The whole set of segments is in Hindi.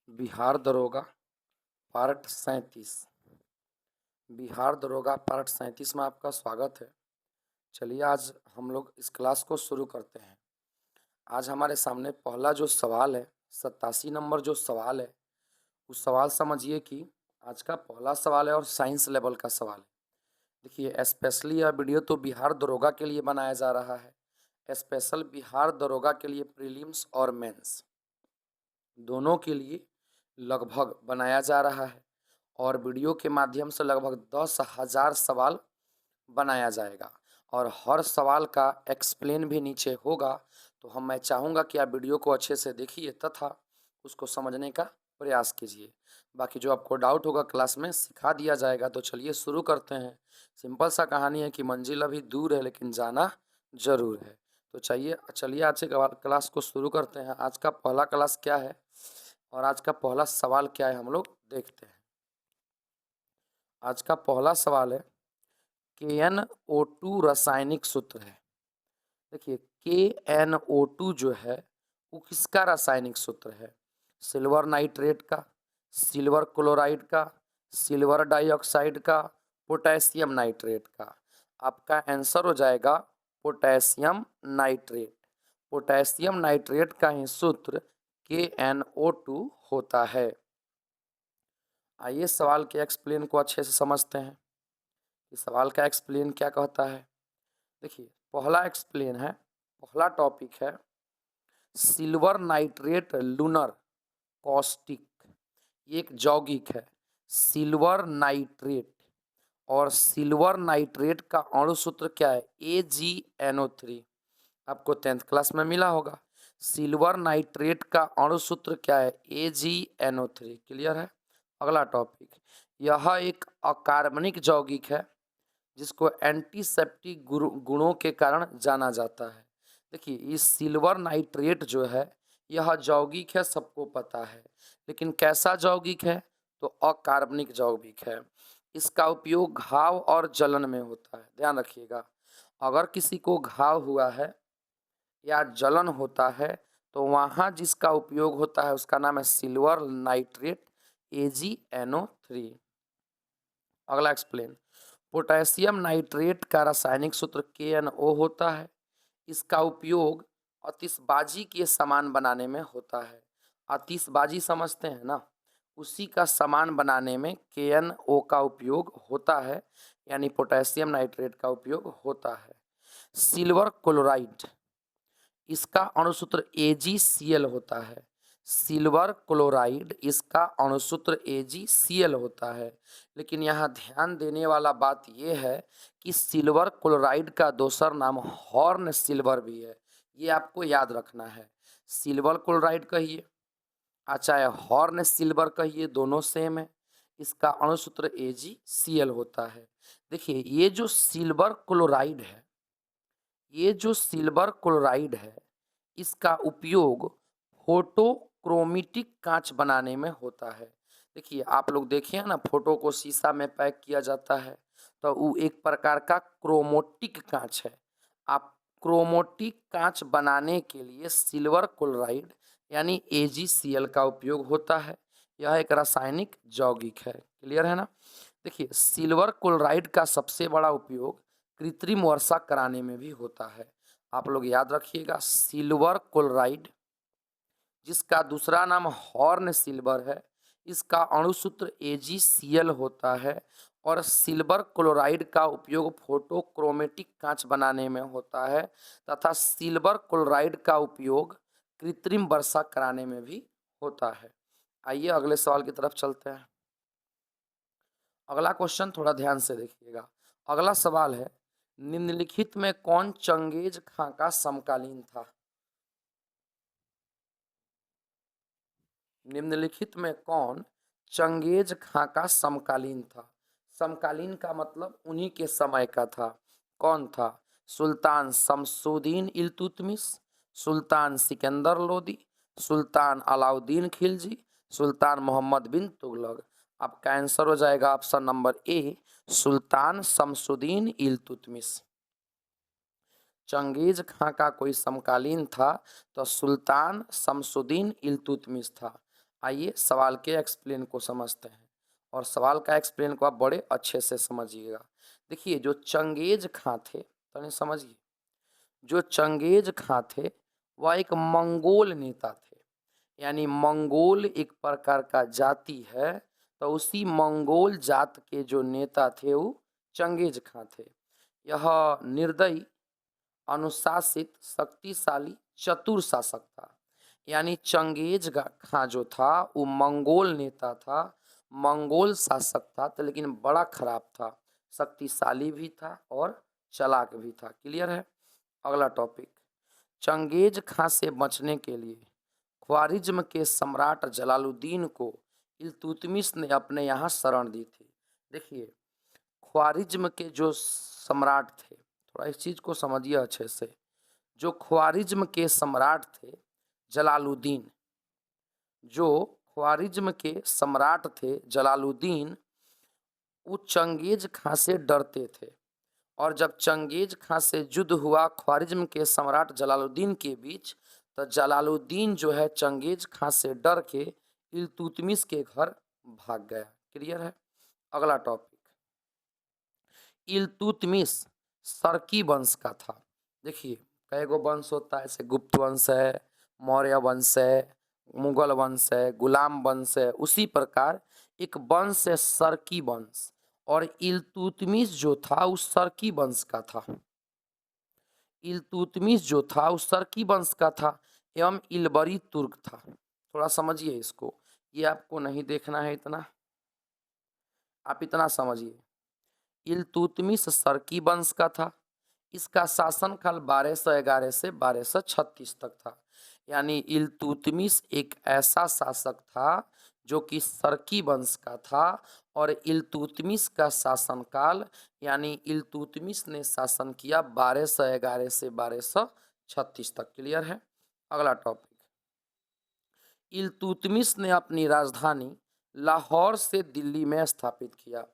बिहार दरोगा पार्ट 37। बिहार दरोगा पार्ट 37 में आपका स्वागत है। चलिए आज हम लोग इस क्लास को शुरू करते हैं। आज हमारे सामने पहला जो सवाल है 87 नंबर जो सवाल है, उस सवाल समझिए कि आज का पहला सवाल है और साइंस लेवल का सवाल है। देखिए स्पेशली यह वीडियो तो बिहार दरोगा के लिए बनाया जा रहा है, स्पेशल बिहार दरोगा के लिए प्रीलिम्स और मेंस दोनों के लिए लगभग बनाया जा रहा है और वीडियो के माध्यम से लगभग 10,000 सवाल बनाया जाएगा और हर सवाल का एक्सप्लेन भी नीचे होगा। तो मैं चाहूँगा कि आप वीडियो को अच्छे से देखिए तथा उसको समझने का प्रयास कीजिए। बाकी जो आपको डाउट होगा क्लास में सिखा दिया जाएगा। तो चलिए शुरू करते हैं। सिंपल सा कहानी है कि मंजिल अभी दूर है लेकिन जाना जरूर है। तो चलिए आज से क्लास को शुरू करते हैं। आज का पहला क्लास क्या है और आज का पहला सवाल क्या है हम लोग देखते हैं। आज का पहला सवाल है KnO2 रासायनिक सूत्र है। देखिए KnO2 जो है वो किसका रासायनिक सूत्र है? सिल्वर नाइट्रेट का, सिल्वर क्लोराइड का, सिल्वर डाइऑक्साइड का, पोटेशियम नाइट्रेट का। आपका आंसर हो जाएगा पोटेशियम नाइट्रेट। पोटेशियम नाइट्रेट का ही सूत्र KnO2 होता है। आइए सवाल के एक्सप्लेन को अच्छे से समझते हैं। इस सवाल का एक्सप्लेन क्या कहता है? देखिए पहला एक्सप्लेन है, पहला टॉपिक है सिल्वर नाइट्रेट लूनर कॉस्टिक। ये एक यौगिक है सिल्वर नाइट्रेट और सिल्वर नाइट्रेट का अणु सूत्र क्या है? AgNO3। आपको 10th क्लास में मिला होगा। सिल्वर नाइट्रेट का अणु सूत्र क्या है? AgNO3। क्लियर है? अगला टॉपिक, यह एक अकार्बनिक यौगिक है जिसको एंटीसेप्टिक गुणों के कारण जाना जाता है। देखिए इस सिल्वर नाइट्रेट जो है यह यौगिक है, सबको पता है, लेकिन कैसा यौगिक है? तो अकार्बनिक यौगिक है। इसका उपयोग घाव और जलन में होता है। ध्यान रखिएगा, अगर किसी को घाव हुआ है या जलन होता है तो वहाँ जिसका उपयोग होता है उसका नाम है सिल्वर नाइट्रेट AgNO3। अगला एक्सप्लेन, पोटेशियम नाइट्रेट का रासायनिक सूत्र KnO होता है। इसका उपयोग आतिशबाजी के सामान बनाने में होता है। आतिशबाजी समझते हैं ना, उसी का सामान बनाने में KnO का उपयोग होता है, यानी पोटेशियम नाइट्रेट का उपयोग होता है। सिल्वर क्लोराइड, इसका अणुसूत्र AgCl होता है। सिल्वर क्लोराइड इसका अणुसूत्र AgCl होता है, लेकिन यहाँ ध्यान देने वाला बात यह है कि सिल्वर क्लोराइड का दूसरा नाम हॉर्न सिल्वर भी है। ये आपको याद रखना है। सिल्वर क्लोराइड कहिए चाहे हॉर्न सिल्वर कहिए, दोनों सेम है। इसका अणुसूत्र AgCl होता है। देखिए ये जो सिल्वर क्लोराइड है, ये जो सिल्वर क्लोराइड है इसका उपयोग फोटोक्रोमेटिक कांच बनाने में होता है। देखिए आप लोग देखिए ना, फोटो को शीशा में पैक किया जाता है तो वो एक प्रकार का क्रोमोटिक कांच है। आप क्रोमोटिक कांच बनाने के लिए सिल्वर क्लोराइड यानी AgCl का उपयोग होता है। यह एक रासायनिक यौगिक है। क्लियर है ना? देखिए सिल्वर क्लोराइड का सबसे बड़ा उपयोग कृत्रिम वर्षा कराने में भी होता है। आप लोग याद रखिएगा, सिल्वर क्लोराइड जिसका दूसरा नाम हॉर्न सिल्वर है, इसका अणुसूत्र AgCl होता है और सिल्वर क्लोराइड का उपयोग फोटोक्रोमेटिक कांच बनाने में होता है तथा सिल्वर क्लोराइड का उपयोग कृत्रिम वर्षा कराने में भी होता है। आइए अगले सवाल की तरफ चलते हैं। अगला क्वेश्चन थोड़ा ध्यान से देखिएगा। अगला सवाल है, निम्नलिखित में कौन चंगेज खां का समकालीन था? निम्नलिखित में कौन चंगेज खां का समकालीन था? समकालीन का मतलब उन्हीं के समय का था। कौन था? सुल्तान शमसुद्दीन इल्तुतमिश, सुल्तान सिकंदर लोदी, सुल्तान अलाउद्दीन खिलजी, सुल्तान मोहम्मद बिन तुगलक। आपका आंसर हो जाएगा option number A, Sultan Shamsuddin Iltutmish. Changez Khan का कोई समकालीन था तो सुल्तान शमसुद्दीन इल्तुतमिश था। आइए सवाल के एक्सप्लेन को समझते हैं, और सवाल का एक्सप्लेन को आप बड़े अच्छे से समझिएगा। देखिए जो चंगेज खां थे, तो समझिए, जो चंगेज खां थे वह एक मंगोल नेता थे। यानी मंगोल एक प्रकार का जाति है, तो उसी मंगोल जात के जो नेता थे वो चंगेज खां थे। यह निर्दयी, अनुशासित, शक्तिशाली, चतुर शासक था। यानी चंगेज खां जो था वो मंगोल नेता था, मंगोल शासक था, तो लेकिन बड़ा खराब था, शक्तिशाली भी था और चालाक भी था। क्लियर है। अगला टॉपिक, चंगेज खां से बचने के लिए ख्वारिज्म के सम्राट जलालुद्दीन को इल्तुतमिश ने अपने यहाँ शरण दी थी। देखिए ख्वारिज्म के जो सम्राट थे, थोड़ा इस चीज को समझिए अच्छे से, जो ख्वारिज्म के सम्राट थे जलालुद्दीन, जो ख्वारिज्म के सम्राट थे जलालुद्दीन, वो चंगेज खां से डरते थे। और जब चंगेज खां से युद्ध हुआ ख्वारिज्म के सम्राट जलालुद्दीन के बीच, तो जलालुद्दीन जो है चंगेज खां से डर के इल्तुतमिश के घर भाग गया। क्लियर है। अगला टॉपिक, इल्तुतमिश सर्की वंश का था। देखिए कई गो वंश होता है, जैसे गुप्त वंश है, मौर्य वंश है, मुगल वंश है, गुलाम वंश है, उसी प्रकार एक वंश है सर्की वंश, और इल्तुतमिश जो था उस सर्की वंश का था। इल्तुतमिश जो था उस सर्की वंश का था एवं इलबरी तुर्क था। थोड़ा समझिए इसको, ये आपको नहीं देखना है इतना, आप इतना समझिए। इल्तुतमिश सर्की वंश का था। इसका शासनकाल 1211 से 1236 तक था। यानी इल्तुतमिश एक ऐसा शासक था जो कि सर्की वंश का था, और इल्तुतमिश का शासनकाल यानी इल्तुतमिश ने शासन किया 1211 से 1236 तक। क्लियर है। अगला टॉपिक, इल्तुतमिश ने अपनी राजधानी लाहौर से दिल्ली में स्थापित किया।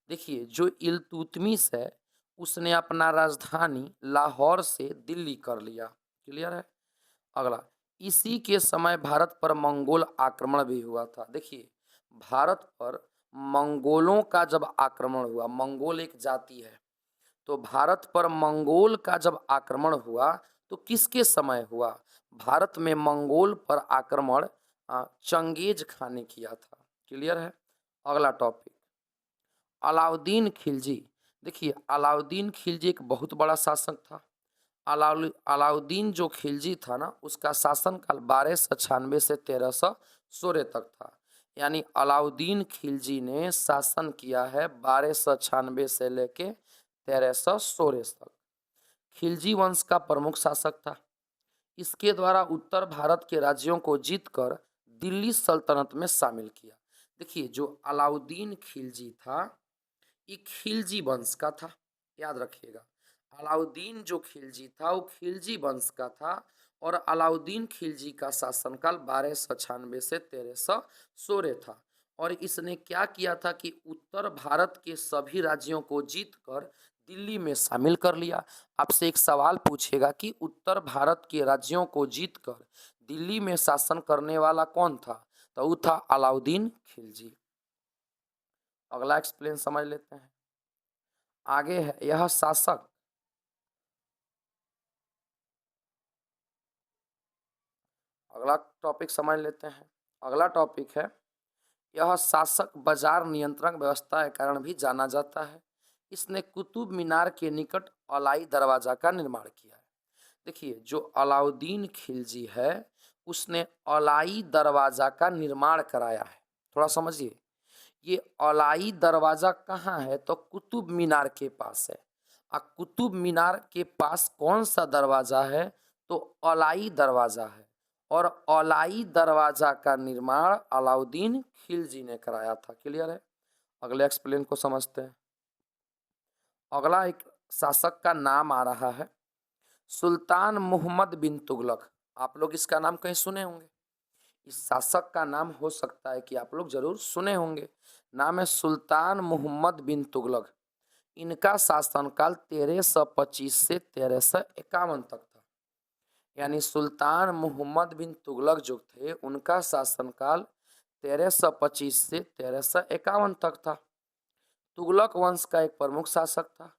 देखिए जो इल्तुतमिश है उसने अपना राजधानी लाहौर से दिल्ली कर लिया। क्लियर है। अगला, इसी के समय भारत पर मंगोल आक्रमण भी हुआ था। देखिए भारत पर मंगोलों का जब आक्रमण हुआ, मंगोल एक जाति है, तो भारत पर मंगोल का जब आक्रमण हुआ तो किसके समय हुआ? भारत में मंगोल पर आक्रमण चंगेज खां ने किया था। क्लियर है। अगला टॉपिक, अलाउद्दीन खिलजी। देखिए अलाउद्दीन खिलजी एक बहुत बड़ा शासक था। अलाउद्दीन जो खिलजी था ना, उसका शासनकाल 1296 से 1316 तक था। यानी अलाउद्दीन खिलजी ने शासन किया है 1296 से लेके 1316 तक। खिलजी वंश का प्रमुख शासक था। इसके द्वारा उत्तर भारत के राज्यों को जीतकर दिल्ली सल्तनत में शामिल किया। देखिए जो अलाउद्दीन खिलजी था ये खिलजी वंश का था, याद रखिएगा। अलाउद्दीन जो खिलजी था वो खिलजी वंश का था, और अलाउद्दीन खिलजी का शासनकाल 1296 से 1316 था। और इसने क्या किया था कि उत्तर भारत के सभी राज्यों को जीतकर दिल्ली में शामिल कर लिया। आपसे एक सवाल पूछेगा कि उत्तर भारत के राज्यों को जीतकर दिल्ली में शासन करने वाला कौन था, तो वो था अलाउद्दीन खिलजी। अगला एक्सप्लेन समझ लेते हैं। आगे है, यह शासक अगला टॉपिक समझ लेते हैं। अगला टॉपिक है, यह शासक बाजार नियंत्रण व्यवस्था के कारण भी जाना जाता है। इसने कुतुब मीनार के निकट अलाई दरवाजा का निर्माण किया है। देखिए जो अलाउद्दीन खिलजी है उसने अलाई दरवाजा का निर्माण कराया है। थोड़ा समझिए, ये अलाई दरवाजा कहाँ है, तो कुतुब मीनार के पास है। कुतुब मीनार के पास कौन सा दरवाजा है, तो अलाई दरवाजा है, और अलाई दरवाजा का निर्माण अलाउद्दीन खिलजी ने कराया था। क्लियर है। अगले एक्सप्लेन को समझते हैं। अगला एक शासक का नाम आ रहा है सुल्तान मोहम्मद बिन तुगलक। आप लोग इसका नाम कहीं सुने होंगे। इस शासक का नाम हो सकता है कि आप लोग जरूर सुने होंगे। नाम है सुल्तान मोहम्मद बिन तुगलक। इनका शासनकाल 1325 से 1351 तक था। यानी सुल्तान मोहम्मद बिन तुगलक जो थे उनका शासनकाल 1325 से 1351 तक था। तुगलक वंश का एक प्रमुख शासक था।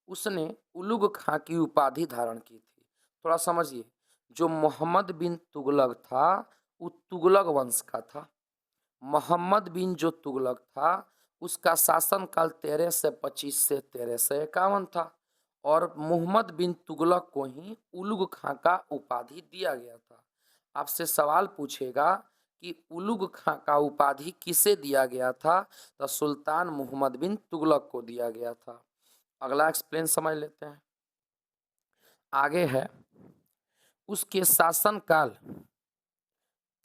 उसने उलुग खां की उपाधि धारण की थी। थोड़ा समझिए, जो मोहम्मद बिन तुगलक था वो तुगलक वंश का था। मोहम्मद बिन जो तुगलक था उसका शासनकाल 1325 से 1351 था और मोहम्मद बिन तुगलक को ही उलुग खां का उपाधि दिया गया था। आपसे सवाल पूछेगा कि उलुग खां का उपाधि किसे दिया गया था, तो सुल्तान मोहम्मद बिन तुगलक को दिया गया था। अगला एक्सप्लेन समझ लेते हैं। आगे है, उसके शासनकाल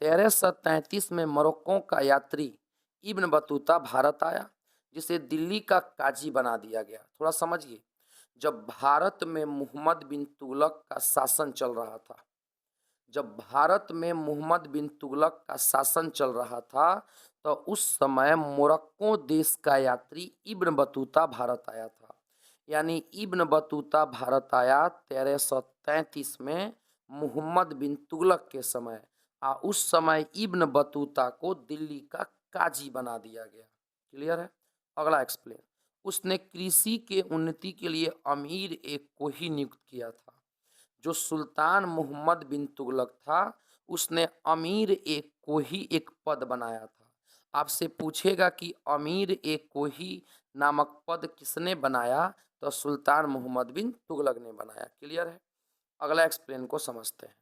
1333 में मोरक्को का यात्री इब्न बतूता भारत आया, जिसे दिल्ली का काजी बना दिया गया। थोड़ा समझिए, जब भारत में मोहम्मद बिन तुगलक का शासन चल रहा था, जब भारत में मोहम्मद बिन तुगलक का शासन चल रहा था तो उस समय मोरक्को देश का यात्री इब्न बतूता भारत आया था। यानी इब्न बतूता भारत आया 1333 में मोहम्मद बिन तुगलक के समय। उस समय इब्न बतूता को दिल्ली का काजी बना दिया गया। क्लियर है? अगला एक्सप्लेन। उसने कृषि के उन्नति के लिए अमीर एक को ही नियुक्त किया था। जो सुल्तान मोहम्मद बिन तुगलक था उसने अमीर एक को ही एक पद बनाया था। आपसे पूछेगा कि अमीर एक को ही नामक पद किसने बनाया, तो सुल्तान मोहम्मद बिन तुगलक ने बनाया। क्लियर है? अगला एक्सप्लेन को समझते हैं।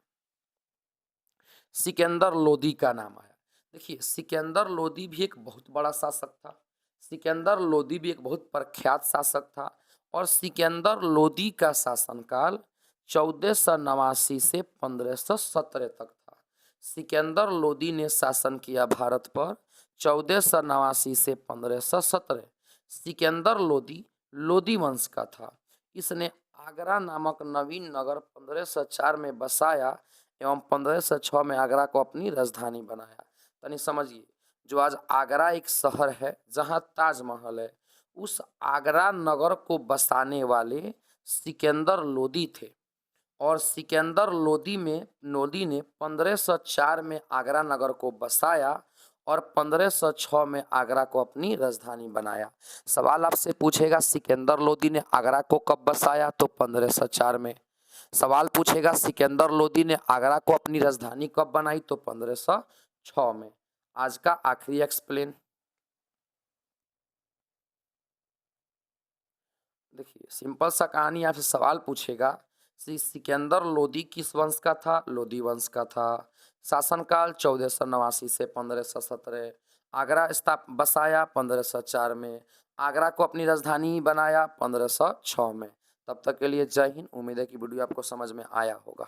सिकंदर लोदी का नाम आया। देखिए, सिकंदर लोदी भी एक बहुत बड़ा शासक था। सिकंदर लोदी भी एक बहुत प्रख्यात शासक था और सिकंदर लोदी का शासनकाल 1489 से 1517 तक था। सिकंदर लोदी ने शासन किया भारत पर 1489 से 1517। सिकंदर लोदी लोदी वंश का था। इसने आगरा नामक नवीन नगर 1504 में बसाया एवं 1506 में आगरा को अपनी राजधानी बनाया। तनी समझिए, जो आज आगरा एक शहर है जहाँ ताजमहल है, उस आगरा नगर को बसाने वाले सिकंदर लोदी थे और सिकंदर लोदी ने 1504 में आगरा नगर को बसाया और 1506 में आगरा को अपनी राजधानी बनाया। सवाल आपसे पूछेगा सिकंदर लोदी ने आगरा को कब बसाया, तो 1504 में। सवाल पूछेगा सिकंदर लोदी ने आगरा को अपनी राजधानी कब बनाई, तो 1506 में। आज का आखिरी एक्सप्लेन देखिए, सिंपल सा कहानी। आपसे सवाल पूछेगा सिकंदर लोदी किस वंश का था, लोदी वंश का था। शासनकाल 1489 से 1517। आगरा बसाया 1504 में। आगरा को अपनी राजधानी बनाया 1506 में। तब तक के लिए जय हिंद। उम्मीद है कि वीडियो आपको समझ में आया होगा।